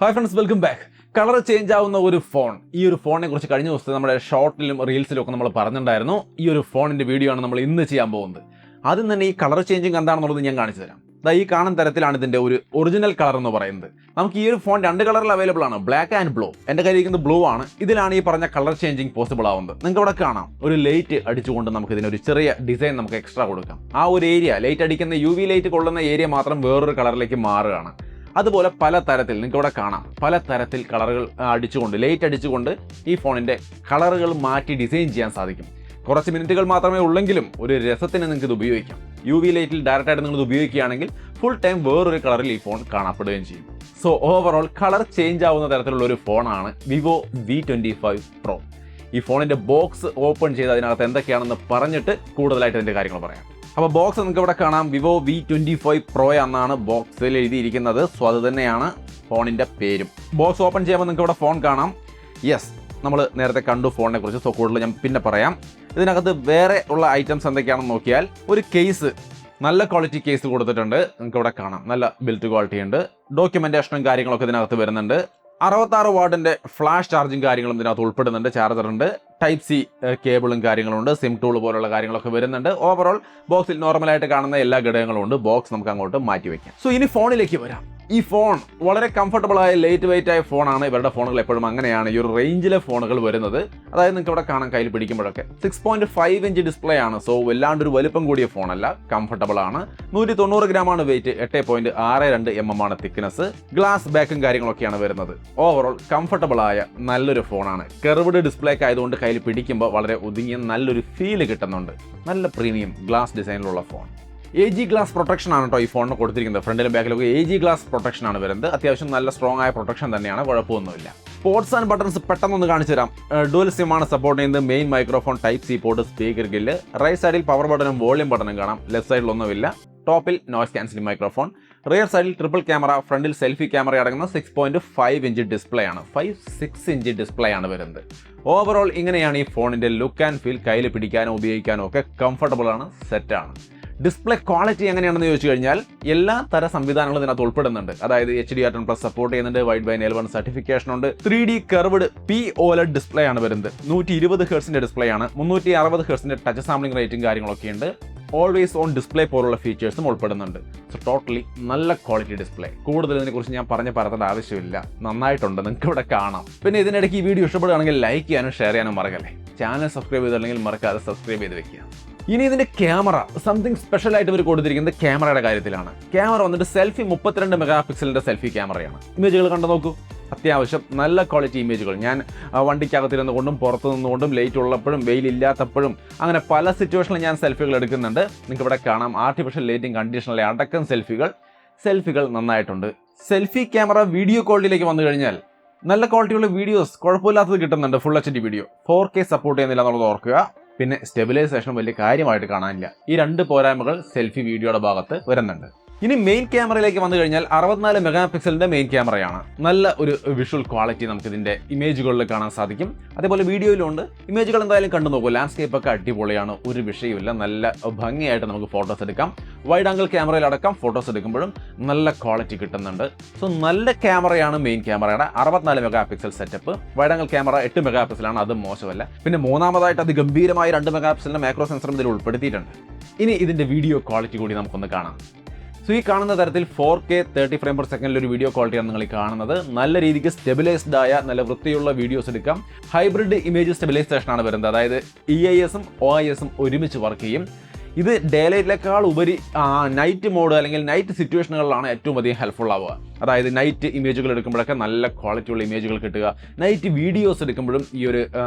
Hi friends, welcome back. Colour change ആവുന്ന ഒരു phone. ഈ ഒരു ഫോണിനെ കുറിച്ച് കഴിഞ്ഞ ദിവസത്തെ നമ്മുടെ ഷോർട്ടിലും റീൽസിലും ഒക്കെ നമ്മൾ പറഞ്ഞിട്ടുണ്ടായിരുന്നു. ഈ ഒരു ഫോണിന്റെ വീഡിയോ ആണ് നമ്മൾ ഇന്ന് ചെയ്യാൻ പോകുന്നത്. ആദ്യം തന്നെ ഈ കളർ ചേഞ്ചിങ് എന്താണെന്നുള്ളത് ഞാൻ കാണിച്ചു തരാം. ഈ കാണുന്ന തരത്തിലാണ് ഇതിന്റെ ഒരു ഒറിജിനൽ കളർ എന്ന് പറയുന്നത്. നമുക്ക് ഈ ഒരു ഫോൺ രണ്ട് കളറിൽ അവൈലബിൾ ആണ്, ബ്ലാക്ക് ആൻഡ് ബ്ലൂ. എന്റെ കയ്യിലിരിക്കുന്നത് ബ്ലൂ ആണ്. ഇതിലാണ് ഈ പറഞ്ഞ കളർ ചേഞ്ചിങ് പോസിബിൾ ആവുന്നത്. നിങ്ങൾക്ക് ഇവിടെ കാണാം, ഒരു ലൈറ്റ് അടിച്ചുകൊണ്ട് നമുക്ക് ഇതിനൊരു ചെറിയ ഡിസൈൻ നമുക്ക് എക്സ്ട്രാ കൊടുക്കാം. ആ ഒരു ഏരിയ, ലൈറ്റ് അടിക്കുന്ന UV ലൈറ്റ് കൊള്ളുന്ന ഏരിയ മാത്രം വേറൊരു കളറിലേക്ക് മാറുകയാണ്. അതുപോലെ പല തരത്തിൽ നിങ്ങൾക്ക് ഇവിടെ കാണാം, പല തരത്തിൽ കളറുകൾ അടിച്ചുകൊണ്ട്, ലൈറ്റ് അടിച്ചുകൊണ്ട് ഈ ഫോണിന്റെ കളറുകൾ മാറ്റി ഡിസൈൻ ചെയ്യാൻ സാധിക്കും. കുറച്ച് മിനിറ്റുകൾ മാത്രമേ ഉള്ളെങ്കിലും ഒരു രസത്തിന് നിങ്ങൾക്ക് ഇത് ഉപയോഗിക്കാം. UV ലൈറ്റിൽ ഡയറക്റ്റ് ആയിട്ട് നിങ്ങൾ ഇത് ഉപയോഗിക്കുകയാണെങ്കിൽ ഫുൾ ടൈം വേറൊരു കളറിൽ ഈ ഫോൺ കാണപ്പെടുകയും ചെയ്യും. സോ ഓവറോൾ കളർ ചേഞ്ച് ആവുന്ന തരത്തിലുള്ള ഒരു ഫോണാണ് വിവോ V25 Pro. ഈ ഫോണിന്റെ ബോക്സ് ഓപ്പൺ ചെയ്ത് അതിനകത്ത് എന്തൊക്കെയാണെന്ന് പറഞ്ഞിട്ട് കൂടുതലായിട്ട് ഇതിന്റെ കാര്യങ്ങൾ പറയാം. അപ്പോൾ ബോക്സ് നിങ്ങൾക്ക് ഇവിടെ കാണാം, വിവോ V25 Pro എന്നാണ് ബോക്സിൽ എഴുതിയിരിക്കുന്നത്. സോ അത് തന്നെയാണ് ഫോണിന്റെ പേരും. ബോക്സ് ഓപ്പൺ ചെയ്യുമ്പോൾ നിങ്ങൾക്ക് ഇവിടെ ഫോൺ കാണാം. യെസ്, നമ്മൾ നേരത്തെ കണ്ടു ഫോണിനെ കുറിച്ച്. സോ കൂടുതൽ ഞാൻ പിന്നെ പറയാം. ഇതിനകത്ത് വേറെ ഉള്ള ഐറ്റംസ് എന്തൊക്കെയാണെന്ന് നോക്കിയാൽ, ഒരു കേസ്, നല്ല ക്വാളിറ്റി കേസ് കൊടുത്തിട്ടുണ്ട്. നിങ്ങൾക്ക് ഇവിടെ കാണാം, നല്ല ബിൽറ്റ് ക്വാളിറ്റി ഉണ്ട്. ഡോക്യുമെന്റേഷനും കാര്യങ്ങളൊക്കെ ഇതിനകത്ത് വരുന്നുണ്ട്. 66 വാട്ടിന്റെ ഫ്ലാഷ് ചാർജിങ് കാര്യങ്ങളും ഇതിനകത്ത് ഉൾപ്പെടുന്നുണ്ട്. ചാർജറുണ്ട്, ടൈപ്പ് സി കേബിളും കാര്യങ്ങളുണ്ട്, സിം ടൂൾ പോലുള്ള കാര്യങ്ങളൊക്കെ വരുന്നുണ്ട്. ഓവറോൾ ബോക്സിൽ നോർമലായിട്ട് കാണുന്ന എല്ലാ ഘടകങ്ങളും ഉണ്ട്. ബോക്സ് നമുക്ക് അങ്ങോട്ട് മാറ്റി വയ്ക്കാം. സോ ഇനി ഫോണിലേക്ക് വരാം. ഈ ഫോൺ വളരെ കംഫർട്ടബിൾ ആയ ലൈറ്റ് വെയിറ്റ് ആയ ഫോണാണ്. ഇവരുടെ ഫോണുകൾ എപ്പോഴും അങ്ങനെയാണ്, ഈ ഒരു റേഞ്ചിലെ ഫോണുകൾ വരുന്നത്. അതായത് നിങ്ങൾക്ക് ഇവിടെ കാണാൻ, കയ്യിൽ പിടിക്കുമ്പോഴൊക്കെ 6.5 ഇഞ്ച് ഡിസ്പ്ലേ ആണ്. സോ വല്ലാണ്ടൊരു വലുപ്പം കൂടിയ ഫോണല്ല, കംഫർട്ടബിൾ ആണ്. 190 ഗ്രാമാണ് വെയിറ്റ്, 8.62 mm ആണ് തിക്നെസ്. ഗ്ലാസ് ബാക്കും കാര്യങ്ങളൊക്കെയാണ് വരുന്നത്. ഓവറോൾ കംഫർട്ടബിൾ ആയ നല്ലൊരു ഫോണാണ്. കർവ്ഡ് ഡിസ്പ്ലേ ഒക്കെ ആയതുകൊണ്ട് കയ്യിൽ പിടിക്കുമ്പോൾ വളരെ ഒതുങ്ങിയ നല്ലൊരു ഫീല് കിട്ടുന്നുണ്ട്. നല്ല പ്രീമിയം ഗ്ലാസ് ഡിസൈനിലുള്ള ഫോൺ. AG ഗ്ലാസ് പ്രൊട്ടക്ഷൻ ആണ് കേട്ടോ ഈ ഫോണിന് കൊടുത്തിരിക്കുന്നത്. ഫ്രണ്ടിലും ബാക്കിലൊക്കെ AG ഗ്ലാസ് പ്രൊട്ടക്ഷൻ ആണ് വരുന്നത്. അത്യാവശ്യം നല്ല സ്ട്രോങ് ആയ പ്രൊട്ടക്ഷൻ തന്നെയാണ്, കുഴപ്പമൊന്നുമില്ല. പോർട്സ് ആൻഡ് ബട്ടൺസ് പെട്ടെന്നൊന്ന് കാണിച്ചു തരാം. ഡുവൽ സിം ആണ് സപ്പോർട്ട് ചെയ്യുന്നത്. Main microphone, type C port, speaker grill. Right സൈഡിൽ പവർ ബട്ടണും വോളിയം ബട്ടണും കാണാം. ലെഫ്റ്റ് സൈഡിലൊന്നുമില്ല. ടോപ്പിൽ നോയ്സ് ക്യാൻസലിംഗ് മൈക്രോഫോൺ. റിയർ സൈഡിൽ ട്രിപ്പിൾ ക്യാമറ, ഫ്രണ്ടിൽ സെൽഫി ക്യാമറ അടങ്ങുന്ന 6.5 ഇഞ്ച് ഡിസ്പ്ലേ ആണ്. 5.6 ഇഞ്ച് ഡിസ്പ്ലേ ആണ് വരുന്നത്. ഓവറോൾ ഇങ്ങനെയാണ് ഈ ഫോണിന്റെ ലുക്ക് ആൻഡ് ഫീൽ. കയ്യിൽ പിടിക്കാനോ ഉപയോഗിക്കാനോ ഒക്കെ കംഫർട്ടബിൾ ആണ്, സെറ്റാണ്. ഡിസ്പ്ലേ ക്വാളിറ്റി എങ്ങനെയാണെന്ന് ചോദിച്ചു കഴിഞ്ഞാൽ, എല്ലാ തര സംവിധാനങ്ങളും ഇതിനകത്ത് ഉൾപ്പെടുന്നുണ്ട്. അതായത് HDR10+ സപ്പോർട്ട് ചെയ്യുന്നുണ്ട്. വൈഡ് ബൈ L1 സർട്ടിഫിക്കേഷൻ ഉണ്ട്. 3D കർവ്ഡ് POLED ഡിസ്പ്ലേ ആണ് വരുന്നത്. 120 ഹെർട്സിന്റെ ഡിസ്പ്ലേ ആണ്. 360 ഹെർട്സിന്റെ ടച്ച് സാമ്പിളിംഗ് റേറ്റും കാര്യങ്ങളൊക്കെ ഉണ്ട്. ഓൾവേസ് ഓൺ ഡിസ്പ്ലേ പോലുള്ള ഫീച്ചേഴ്സും ഉൾപ്പെടുന്നുണ്ട്. സോ ടോട്ടലി നല്ല ക്വാളിറ്റി ഡിസ്പ്ലേ. കൂടുതൽ ഇതിനെക്കുറിച്ച് ഞാൻ പറയേണ്ട ആവശ്യമില്ല, നന്നായിട്ടുണ്ട്, നിങ്ങൾക്ക് ഇവിടെ കാണാം. പിന്നെ ഇതിനിടയ്ക്ക് ഈ വീഡിയോ ഇഷ്ടപ്പെടുകയാണെങ്കിൽ ലൈക്ക് ചെയ്യാനും ഷെയർ ചെയ്യാനും മറക്കല്ലേ. ചാനൽ സബ്സ്ക്രൈബ് ചെയ്തില്ലെങ്കിൽ മറക്കാതെ സബ്സ്ക്രൈബ് ചെയ്ത് വെക്കുക. ഇനി ഇതിന്റെ ക്യാമറ, സംതിങ് സ്പെഷ്യൽ ആയിട്ട് ഇവർ കൊടുത്തിരിക്കുന്നത് ക്യാമറയുടെ കാര്യത്തിലാണ്. ക്യാമറ വന്നിട്ട് സെൽഫി 32 മെഗാ പിക്സലിന്റെ സെൽഫി ക്യാമറയാണ്. ഇമേജുകൾ കണ്ടു നോക്കൂ, അത്യാവശ്യം നല്ല ക്വാളിറ്റി ഇമേജുകൾ. ഞാൻ വണ്ടിക്കകത്തിരുന്നുകൊണ്ടും പുറത്തു നിന്നുകൊണ്ടും ലൈറ്റ് ഉള്ളപ്പോഴും വെയിലില്ലാത്തപ്പോഴും അങ്ങനെ പല സിറ്റുവേഷനിലും ഞാൻ സെൽഫികൾ എടുക്കുന്നുണ്ട്. നിങ്ങൾക്ക് ഇവിടെ കാണാം, ആർട്ടിഫിഷ്യൽ ലൈറ്റിംഗ് കണ്ടീഷനിലെ അടക്കം സെൽഫികൾ നന്നായിട്ടുണ്ട്. സെൽഫി ക്യാമറ വീഡിയോ ക്വാളിറ്റിയിലേക്ക് വന്നു കഴിഞ്ഞാൽ നല്ല ക്വാളിറ്റിയുള്ള വീഡിയോസ് കുഴപ്പമില്ലാത്തത് കിട്ടുന്നുണ്ട്. Full HD video 4K support ചെയ്യുന്നില്ല എന്നുള്ളത് ഓർക്കുക. പിന്നെ സ്റ്റെബിലൈസേഷൻ വലിയ കാര്യമായിട്ട് കാണാനില്ല. ഈ രണ്ട് പോരായ്മകൾ സെൽഫി വീഡിയോയുടെ ഭാഗത്ത് വരുന്നുണ്ട്. ഇനി മെയിൻ ക്യാമറയിലേക്ക് വന്നു കഴിഞ്ഞാൽ 64 മെഗാ പിക്സലിന്റെ മെയിൻ ക്യാമറയാണ്. നല്ല ഒരു വിഷ്വൽ ക്വാളിറ്റി നമുക്ക് ഇതിന്റെ ഇമേജുകളിൽ കാണാൻ സാധിക്കും. അതേപോലെ വീഡിയോയിലുണ്ട്. ഇമേജുകൾ എന്തായാലും കണ്ടു നോക്കൂ. ലാൻഡ്സ്കേപ്പ് ഒക്കെ അടിപൊളിയാണ്, ഒരു വിഷയമില്ല. നല്ല ഭംഗിയായിട്ട് നമുക്ക് ഫോട്ടോസ് എടുക്കാം. വൈഡ് ആംഗിൾ ക്യാമറയിലടക്കം ഫോട്ടോസ് എടുക്കുമ്പോഴും നല്ല ക്വാളിറ്റി കിട്ടുന്നുണ്ട്. സോ നല്ല ക്യാമറയാണ് മെയിൻ ക്യാമറയുടെ. 64 megapixel setup. Wide angle camera 8 മെഗാ പിക്സലാണ്, അതും മോശമല്ല. പിന്നെ മൂന്നാമതായിട്ട് അതിഗംഭീരമായ 2 മെഗാ പിക്സലിന്റെ മാക്രോ സെൻസറും ഇതിൽ ഉൾപ്പെടുത്തിയിട്ടുണ്ട്. ഇനി ഇതിന്റെ വീഡിയോ ക്വാളിറ്റി കൂടി നമുക്കൊന്ന് കാണാം. സോ ഈ കാണുന്ന തരത്തിൽ 4K 30 ഫ്രെയിം പെർ സെക്കൻഡിൽ ഒരു വീഡിയോ ക്വാളിറ്റിയാണ് നിങ്ങൾ ഈ കാണുന്നത്. നല്ല രീതിക്ക് സ്റ്റെബിലൈസ്ഡ് ആയ നല്ല വൃത്തിയുള്ള വീഡിയോസ് എടുക്കാം. ഹൈബ്രിഡ് ഇമേജ് സ്റ്റെബിലൈസേഷൻ ആണ് വരുന്നത്. അതായത് EIS-ഉം OIS-ഉം ഒരുമിച്ച് വർക്ക് ചെയ്യും. ഇത് ഡേ ലൈറ്റിനേക്കാൾ ഉപരി നൈറ്റ് മോഡ് അല്ലെങ്കിൽ നൈറ്റ് സിറ്റുവേഷനുകളിലാണ് ഏറ്റവും അധികം ഹെൽപ്ഫുൾ ആവുക. അതായത് നൈറ്റ് ഇമേജുകൾ എടുക്കുമ്പോഴൊക്കെ നല്ല ക്വാളിറ്റിയുള്ള ഇമേജുകൾ കിട്ടുക. നൈറ്റ് വീഡിയോസ് എടുക്കുമ്പോഴും ഈ ഒരു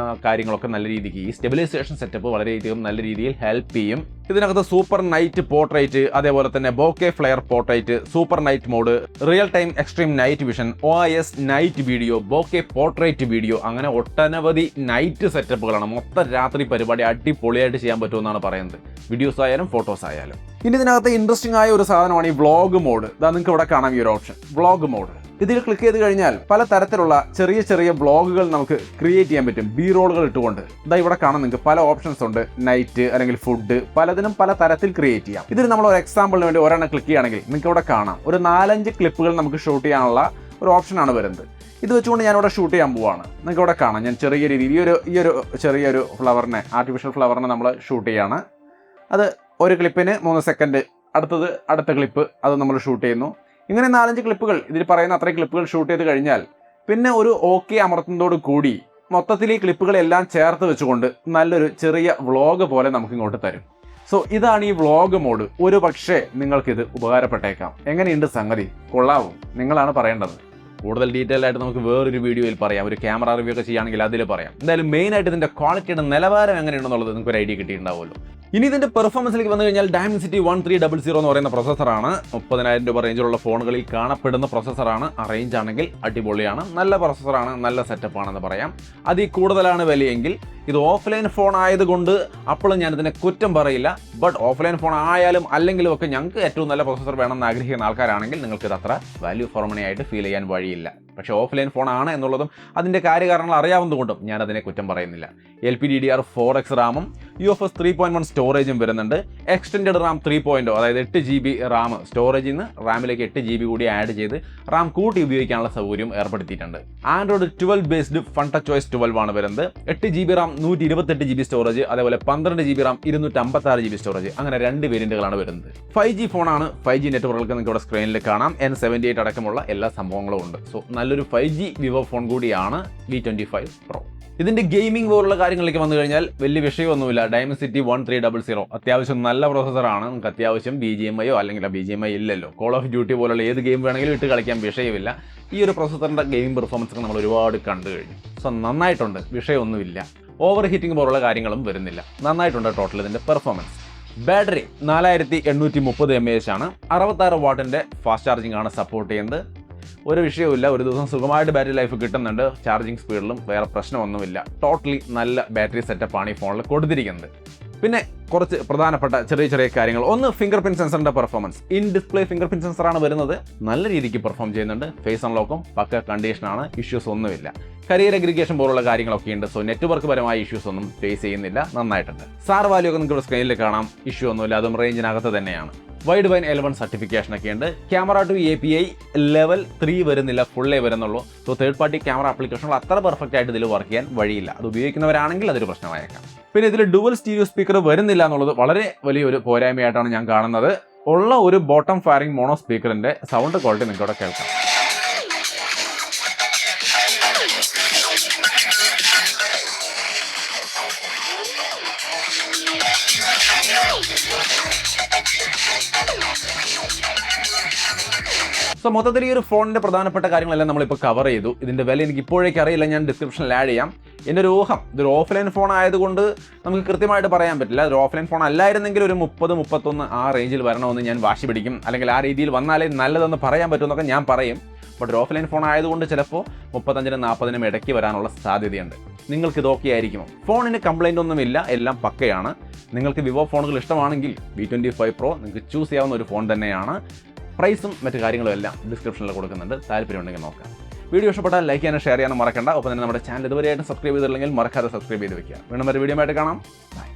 കാര്യങ്ങളൊക്കെ നല്ല രീതിക്ക് ഈ സ്റ്റെബിലൈസേഷൻ സെറ്റപ്പ് വളരെയധികം നല്ല രീതിയിൽ ഹെൽപ്പ് ചെയ്യും. ഇതിനകത്ത് സൂപ്പർ നൈറ്റ് പോർട്രേറ്റ്, അതേപോലെ തന്നെ bokeh flare portrait, super night mode, real time extreme night vision, OIS night video, bokeh portrait video, അങ്ങനെ ഒട്ടനവധി നൈറ്റ് സെറ്റപ്പുകളാണ്. മൊത്തം രാത്രി പരിപാടി അടിപൊളിയായിട്ട് ചെയ്യാൻ പറ്റുമെന്നാണ് പറയുന്നത്, വീഡിയോസ് ആയാലും ഫോട്ടോസ് ആയാലും. ഇനി ഇതിനകത്ത് ഇൻട്രസ്റ്റിംഗ് ആയ ഒരു സാധനമാണ് ഈ വ്ളോഗ് മോഡ്. ഇതാ നിങ്ങൾക്ക് ഇവിടെ കാണാം ഈ ഒരു ഓപ്ഷൻ, വ്ളോഗ് മോഡ്. ഇതിൽ ക്ലിക്ക് ചെയ്ത് കഴിഞ്ഞാൽ പല തരത്തിലുള്ള ചെറിയ വ്ളോഗുകൾ നമുക്ക് ക്രിയേറ്റ് ചെയ്യാൻ പറ്റും, ബി റോളുകൾ ഇട്ടുകൊണ്ട്. ഇതാ ഇവിടെ കാണാം, നിങ്ങൾക്ക് പല ഓപ്ഷൻസ് ഉണ്ട്. നൈറ്റ് അല്ലെങ്കിൽ ഫുഡ്, പലതിനും പല തരത്തിൽ ക്രിയേറ്റ് ചെയ്യാം. ഇതിൽ നമ്മൾ ഒരു എക്സാമ്പിളിന് വേണ്ടി ഒരെണ്ണം ക്ലിക്ക് ചെയ്യുകയാണെങ്കിൽ നിങ്ങൾക്ക് ഇവിടെ കാണാം ഒരു 4-5 ക്ലിപ്പുകൾ നമുക്ക് ഷൂട്ട് ചെയ്യാനുള്ള ഒരു ഓപ്ഷനാണ് വരുന്നത്. ഇത് വെച്ചുകൊണ്ട് ഞാനിവിടെ ഷൂട്ട് ചെയ്യാൻ പോവുകയാണ്. നിങ്ങൾക്ക് ഇവിടെ കാണാം, ഞാൻ ചെറിയ രീതിയിൽ ഈ ഒരു ചെറിയൊരു ഫ്ലവറിനെ, ആർട്ടിഫിഷ്യൽ ഫ്ലവറിനെ നമ്മൾ ഷൂട്ട് ചെയ്യുകയാണ്. അത് ഒരു ക്ലിപ്പിന് 3 സെക്കൻഡ്, അടുത്ത ക്ലിപ്പ് അത് നമ്മൾ ഷൂട്ട് ചെയ്യുന്നു. ഇങ്ങനെ 4-5 ക്ലിപ്പുകൾ, ഇതിൽ പറയുന്ന അത്രയും ക്ലിപ്പുകൾ ഷൂട്ട് ചെയ്ത് കഴിഞ്ഞാൽ പിന്നെ ഒരു ഓക്കെ അമർത്തുന്നതോട് കൂടി മൊത്തത്തിൽ ഈ ക്ലിപ്പുകളെല്ലാം ചേർത്ത് വെച്ചുകൊണ്ട് നല്ലൊരു ചെറിയ വ്ളോഗ് പോലെ നമുക്ക് ഇങ്ങോട്ട് തരും. സോ ഇതാണ് ഈ വ്ളോഗ് മോഡ്. ഒരു പക്ഷേ നിങ്ങൾക്കിത് ഉപകാരപ്പെട്ടേക്കാം. എങ്ങനെയുണ്ട് സംഗതി? കൊള്ളാവും? നിങ്ങളാണ് പറയേണ്ടത്. കൂടുതൽ ഡീറ്റെയിൽ ആയിട്ട് നമുക്ക് വേറൊരു വീഡിയോയിൽ പറയാം, ഒരു ക്യാമറ റിവ്യൂ ഒക്കെ ചെയ്യുകയാണെങ്കിൽ അതിൽ പറയാം. എന്തായാലും മെയിനായിട്ട് ഇതിൻ്റെ ക്വാളിറ്റിയുടെ നിലവാരം എങ്ങനെയുണ്ടെന്നുള്ളത് നിങ്ങൾക്ക് ഒരു ഐഡിയ കിട്ടിയിട്ടുണ്ടാവുമല്ലോ. ഇനി ഇതിൻ്റെ പെർഫോമൻസിലേക്ക് വന്നു കഴിഞ്ഞാൽ Dimensity 1300 എന്ന് പറയുന്ന പ്രൊസസ്സറാണ്. 30,000 രൂപ റേഞ്ചിലുള്ള ഫോണുകളിൽ കാണപ്പെടുന്ന പ്രൊസസ്സറാണ്. ആ റേഞ്ച് ആണെങ്കിൽ അടിപൊളിയാണ്, നല്ല പ്രൊസസ്സറാണ്, നല്ല സെറ്റപ്പാണെന്ന് പറയാം. അതിൽ കൂടുതലാണ് വിലയെങ്കിൽ ഇത് ഓഫ്ലൈൻ ഫോൺ ആയതുകൊണ്ട് അപ്പോഴും ഞാനിതിനെ കുറ്റം പറയില്ല. ബട്ട് ഓഫ്ലൈൻ ഫോൺ ആയാലും അല്ലെങ്കിലും ഒക്കെ ഞങ്ങൾക്ക് ഏറ്റവും നല്ല പ്രൊസസ്സർ വേണമെന്ന് ആഗ്രഹിക്കുന്ന ആൾക്കാരാണെങ്കിൽ നിങ്ങൾക്ക് ഇത് അത്ര വാല്യൂ ഫോർ മണി ആയിട്ട് ഫീൽ ചെയ്യാൻ വഴിയില്ല. പക്ഷേ ഓഫ്ലൈൻ ഫോൺ ആണ് എന്നുള്ളതും അതിൻ്റെ കാര്യകാരണങ്ങൾ അറിയാവുന്നതുകൊണ്ടും ഞാനതിനെ കുറ്റം പറയുന്നില്ല. LPDDR4X റാമും UFS 3.1 സ്റ്റോറേജും വരുന്നുണ്ട്. എക്സ്റ്റൻഡഡ് റാം 3.0, അതായത് 8 GB റാം സ്റ്റോറേജിൽ നിന്ന് റാമിലേക്ക് 8 GB കൂടി ആഡ് ചെയ്ത് റാം കൂട്ടി ഉപയോഗിക്കാനുള്ള സൗകര്യം ഏർപ്പെടുത്തിയിട്ടുണ്ട്. Android 12 based fun touch OS 12 ആണ് വരുന്നത്. 8 GB റാം 128 GB സ്റ്റോറേജ്, അതേപോലെ 12 GB റാം 256 GB സ്റ്റോറേജ്, അങ്ങനെ 2 വേരിയന്റുകളാണ് വരുന്നത്. 5G ഫോണാണ്. 5G നെറ്റ്വർക്കുകൾക്ക് നിങ്ങൾക്ക് ഇവിടെ സ്ക്രീനിൽ കാണാം. N78 അടക്കമുള്ള എല്ലാ സംഭവങ്ങളും ഉണ്ട്. സോ നല്ലൊരു 5G വിവോ ഫോൺ കൂടിയാണ് V25 Pro. ഇതിൻ്റെ ഗെയിമിംഗ് പോലുള്ള കാര്യങ്ങളിലേക്ക് വന്നു കഴിഞ്ഞാൽ വലിയ വിഷയമൊന്നുമില്ല. Dimensity 1300 അത്യാവശ്യം നല്ല പ്രോസസ്സറാണ്. നമുക്ക് അത്യാവശ്യം BGMIയോ അല്ലെങ്കിൽ BGMI ഇല്ലല്ലോ, കോൾ ഓഫ് ഡ്യൂട്ടി പോലുള്ള ഏത് ഗെയിം വേണമെങ്കിലും ഇട്ട് കളിക്കാൻ വിഷയമില്ല. ഈ ഒരു പ്രോസസ്സറിൻ്റെ ഗെയിമിംഗ് പെർഫോമൻസ് ഒക്കെ നമ്മൾ ഒരുപാട് കണ്ടു കഴിഞ്ഞു. സോ നന്നായിട്ടുണ്ട്, വിഷയമൊന്നുമില്ല. ഓവർ ഹീറ്റിംഗ് പോലുള്ള കാര്യങ്ങളും വരുന്നില്ല. നന്നായിട്ടുണ്ട് ടോട്ടൽ ഇതിൻ്റെ പെർഫോമൻസ്. ബാറ്ററി 4830 mAh ആണ്. 66 വാട്ടിൻ്റെ ഫാസ്റ്റ് ചാർജിംഗ് ആണ് സപ്പോർട്ട് ചെയ്യുന്നത്. ഒരു വിഷയവുമില്ല, ഒരു ദിവസം സുഖമായിട്ട് ബാറ്ററി ലൈഫ് കിട്ടുന്നുണ്ട്. ചാർജിങ് സ്പീഡിലും വേറെ പ്രശ്നമൊന്നുമില്ല. ടോട്ടലി നല്ല ബാറ്ററി സെറ്റപ്പാണ് ഈ ഫോണിൽ കൊടുത്തിരിക്കുന്നത്. പിന്നെ കുറച്ച് പ്രധാനപ്പെട്ട ചെറിയ കാര്യങ്ങൾ. ഒന്ന്, ഫിംഗർ പ്രിന്റ് സെൻസറിന്റെ performance. In display fingerprint സെൻസറാണ് വരുന്നത്. നല്ല രീതിക്ക് പെർഫോം ചെയ്യുന്നുണ്ട്. ഫേസ് അൺലോക്കും പക്ക കണ്ടീഷനാണ്, ഇഷ്യൂസ് ഒന്നുമില്ല. കരിയർ അഗ്രിഗേഷൻ പോലുള്ള കാര്യങ്ങളൊക്കെ ഉണ്ട്. സോ നെറ്റ്വർക്ക് പരമായ ഇഷ്യൂസ് ഒന്നും ഫേസ് ചെയ്യുന്നില്ല, നന്നായിട്ടുണ്ട്. സാർ വാല്യൂ ഒക്കെ നിങ്ങൾക്ക് സ്ക്രീനിൽ കാണാം, ഇഷ്യൂ ഒന്നുമില്ല, അതും റേഞ്ചിനകത്ത് തന്നെയാണ്. വൈഡ് വൈൻ L1 സർട്ടിഫിക്കേഷൻ ഒക്കെ ഉണ്ട്. ക്യാമറ ടു API ലെവൽ 3 വരുന്നില്ല, ഫുള്ളേ വരുന്നുള്ളൂ. സോ തേർഡ് പാർട്ടി ക്യാമറ ആപ്ലിക്കേഷനുകൾ അത്ര പെർഫെക്റ്റ് ആയിട്ട് ഇതിൽ വർക്ക് ചെയ്യാൻ വഴിയില്ല. അത് ഉപയോഗിക്കുന്നവരാണെങ്കിൽ അതൊരു പ്രശ്നമായേക്കാം. പിന്നെ ഇതിൽ ഡുവൽ സ്റ്റീരിയോ സ്പീക്കർ വരുന്നില്ല എന്നുള്ളത് വളരെ വലിയൊരു പോരായ്മയായിട്ടാണ് ഞാൻ കാണുന്നത്. ഉള്ള ഒരു ബോട്ടം ഫയറിംഗ് മോണോ സ്പീക്കറിന്റെ സൗണ്ട് ക്വാളിറ്റി നിങ്ങൾക്ക് ഇവിടെ കേൾക്കാം. സോ മൊത്തത്തിൽ ഈ ഒരു ഫോണിൻ്റെ പ്രധാനപ്പെട്ട കാര്യങ്ങളെല്ലാം നമ്മളിപ്പോൾ കവർ ചെയ്തു. ഇതിൻ്റെ വില എനിക്ക് ഇപ്പോഴേക്ക് അറിയില്ല, ഞാൻ ഡിസ്ക്രിപ്ഷനിൽ ആഡ് ചെയ്യാം. എൻ്റെ ഒരു ഊഹം, ഇതൊരു ഓഫ്ലൈൻ ഫോൺ ആയതുകൊണ്ട് നമുക്ക് കൃത്യമായിട്ട് പറയാൻ പറ്റില്ല. ഒരു ഓഫ്ലൈൻ ഫോൺ അല്ലായിരുന്നെങ്കിൽ ഒരു 30-31 ആ റേഞ്ചിൽ വരണമെന്ന് ഞാൻ വാശി പിടിക്കും. അല്ലെങ്കിൽ ആ രീതിയിൽ വന്നാലേ നല്ലതെന്ന് പറയാൻ പറ്റുമെന്നൊക്കെ ഞാൻ പറയും. ബട്ട് ഒരു ഓഫ്ലൈൻ ഫോൺ ആയതുകൊണ്ട് ചിലപ്പോൾ 35-40 ഇടയ്ക്ക് വരാനുള്ള സാധ്യതയുണ്ട്. നിങ്ങൾക്ക് ഇത് ഓക്കെ ആയിരിക്കുമോ? ഫോണിന് കംപ്ലൈൻ്റ് ഒന്നുമില്ല, എല്ലാം പക്കയാണ്. നിങ്ങൾക്ക് വിവോ ഫോണുകൾ ഇഷ്ടമാണെങ്കിൽ V25 Pro നിങ്ങൾക്ക് ചൂസ് ചെയ്യാവുന്ന ഒരു ഫോൺ തന്നെയാണ്. പ്രൈസും മറ്റു കാര്യങ്ങളും എല്ലാം ഡിസ്ക്രിപ്ഷനിൽ കൊടുക്കുന്നുണ്ട്, താല്പര്യമുണ്ടെങ്കിൽ നോക്കാം. വീഡിയോ ഇഷ്ടപ്പെട്ടാൽ ലൈക്ക് ചെയ്യാനും ഷെയർ ചെയ്യാനും മറക്കണ്ട. ഒപ്പം തന്നെ നമ്മുടെ ചാനൽ ഇതുവരെയായിട്ട് സബ്സ്ക്രൈബ് ചെയ്തില്ലെങ്കിൽ മറക്കാതെ സബ്സ്ക്രൈബ് ചെയ്ത് വെക്കുക. വീണ്ടും ഒരു വീഡിയോ ആയിട്ട് കാണാം. ബൈ.